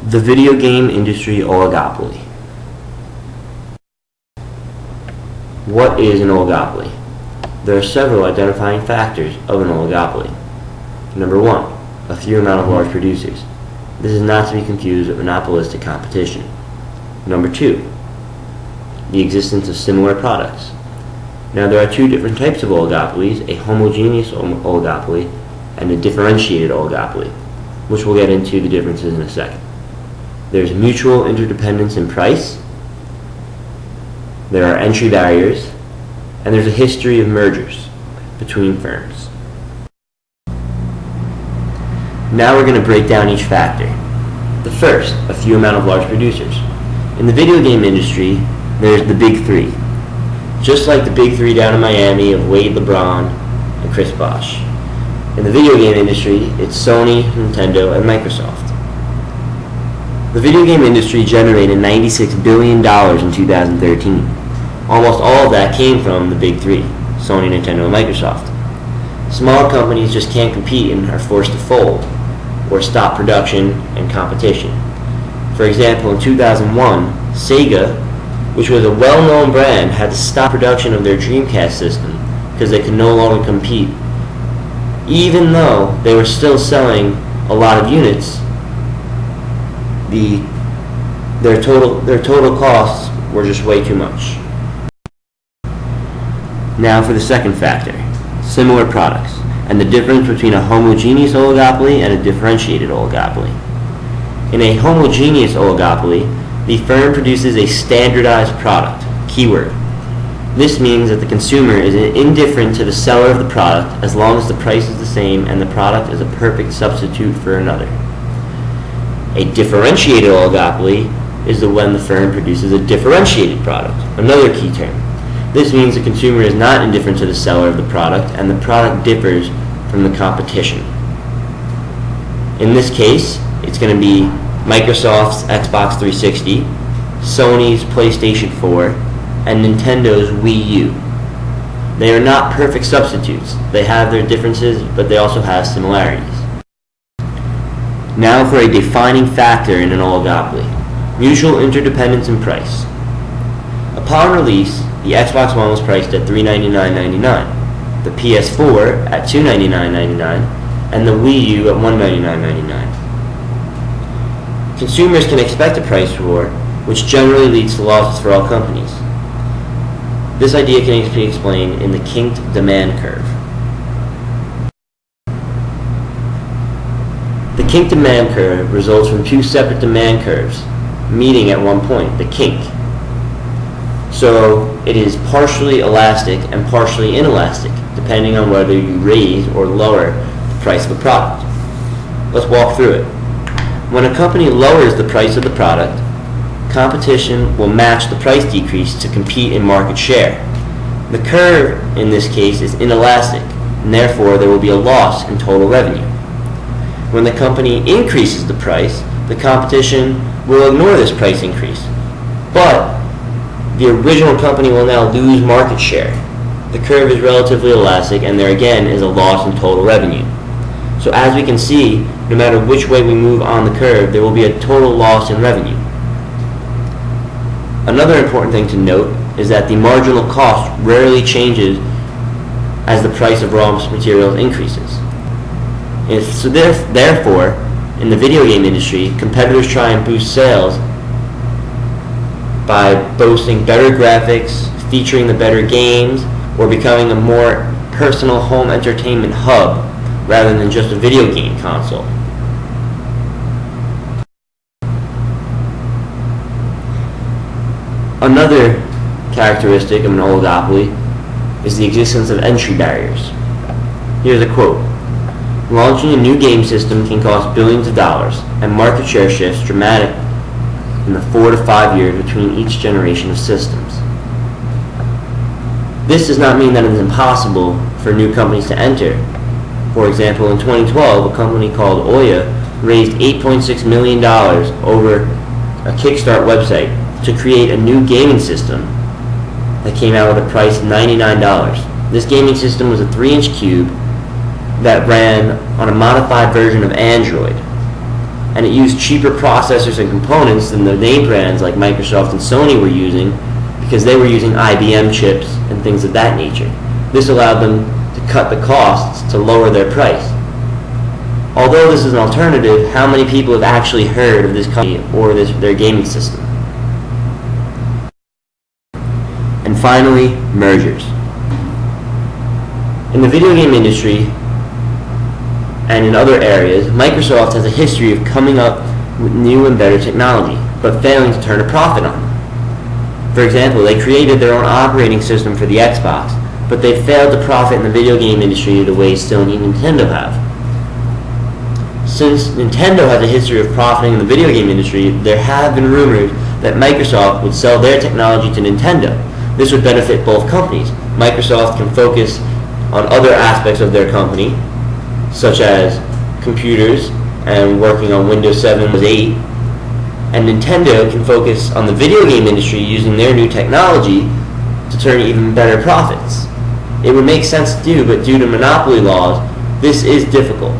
The video game industry oligopoly. What is an oligopoly? There are several identifying factors of an oligopoly. Number 1, a few amount of large producers. This is not to be confused with monopolistic competition. Number 2, the existence of similar products. Now there are two different types of oligopolies, a homogeneous oligopoly and a differentiated oligopoly, which we'll get into the differences in a second. There's mutual interdependence in price, there are entry barriers, and there's a history of mergers between firms. Now we're going to break down each factor. The first, a few amount of large producers. In the video game industry, there's the big three. Just like the big three down in Miami of Wade, LeBron, and Chris Bosh. In the video game industry, it's Sony, Nintendo, and Microsoft. The video game industry generated $96 billion in 2013. Almost all of that came from the big three, Sony, Nintendo, and Microsoft. Smaller companies just can't compete and are forced to fold or stop production and competition. For example, in 2001, Sega, which was a well-known brand, had to stop production of their Dreamcast system because they could no longer compete. Even though they were still selling a lot of units, their total costs were just way too much. Now for the second factor, similar products, and the difference between a homogeneous oligopoly and a differentiated oligopoly. In a homogeneous oligopoly, the firm produces a standardized product, keyword. This means that the consumer is indifferent to the seller of the product as long as the price is the same and the product is a perfect substitute for another. A differentiated oligopoly is when the firm produces a differentiated product, another key term. This means the consumer is not indifferent to the seller of the product and the product differs from the competition. In this case, it's going to be Microsoft's Xbox 360, Sony's PlayStation 4, and Nintendo's Wii U. They are not perfect substitutes. They have their differences, but they also have similarities. Now for a defining factor in an oligopoly, mutual interdependence in price. Upon release, the Xbox One was priced at $399.99, the PS4 at $299.99, and the Wii U at $199.99. Consumers can expect a price war, which generally leads to losses for all companies. This idea can be explained in the kinked demand curve. The kinked demand curve results from two separate demand curves meeting at one point, the kink. So it is partially elastic and partially inelastic, depending on whether you raise or lower the price of a product. Let's walk through it. When a company lowers the price of the product, competition will match the price decrease to compete in market share. The curve in this case is inelastic, and therefore there will be a loss in total revenue. When the company increases the price, the competition will ignore this price increase, but the original company will now lose market share. The curve is relatively elastic, and there again is a loss in total revenue. So as we can see, no matter which way we move on the curve, there will be a total loss in revenue. Another important thing to note is that the marginal cost rarely changes as the price of raw materials increases. So therefore, in the video game industry, competitors try and boost sales by boasting better graphics, featuring the better games, or becoming a more personal home entertainment hub rather than just a video game console. Another characteristic of an oligopoly is the existence of entry barriers. Here's a quote. Launching a new game system can cost billions of dollars, and market share shifts dramatically in the 4 to 5 years between each generation of systems. This does not mean that it is impossible for new companies to enter. For example, in 2012, a company called Ouya raised $8.6 million over a Kickstart website to create a new gaming system that came out with a price of $99. This gaming system was a 3-inch cube that ran on a modified version of Android. and it used cheaper processors and components than the name brands like Microsoft and Sony were using, because they were using IBM chips and things of that nature. This allowed them to cut the costs to lower their price. Although this is an alternative, how many people have actually heard of this company or their gaming system? And finally, mergers. In the video game industry and in other areas, Microsoft has a history of coming up with new and better technology, but failing to turn a profit on them. For example, they created their own operating system for the Xbox, but they failed to profit in the video game industry the way Sony and Nintendo have. Since Nintendo has a history of profiting in the video game industry, there have been rumors that Microsoft would sell their technology to Nintendo. This would benefit both companies. Microsoft can focus on other aspects of their company, such as computers and working on Windows 7 and 8, and Nintendo can focus on the video game industry using their new technology to turn even better profits. It would make sense to do, but due to monopoly laws, this is difficult.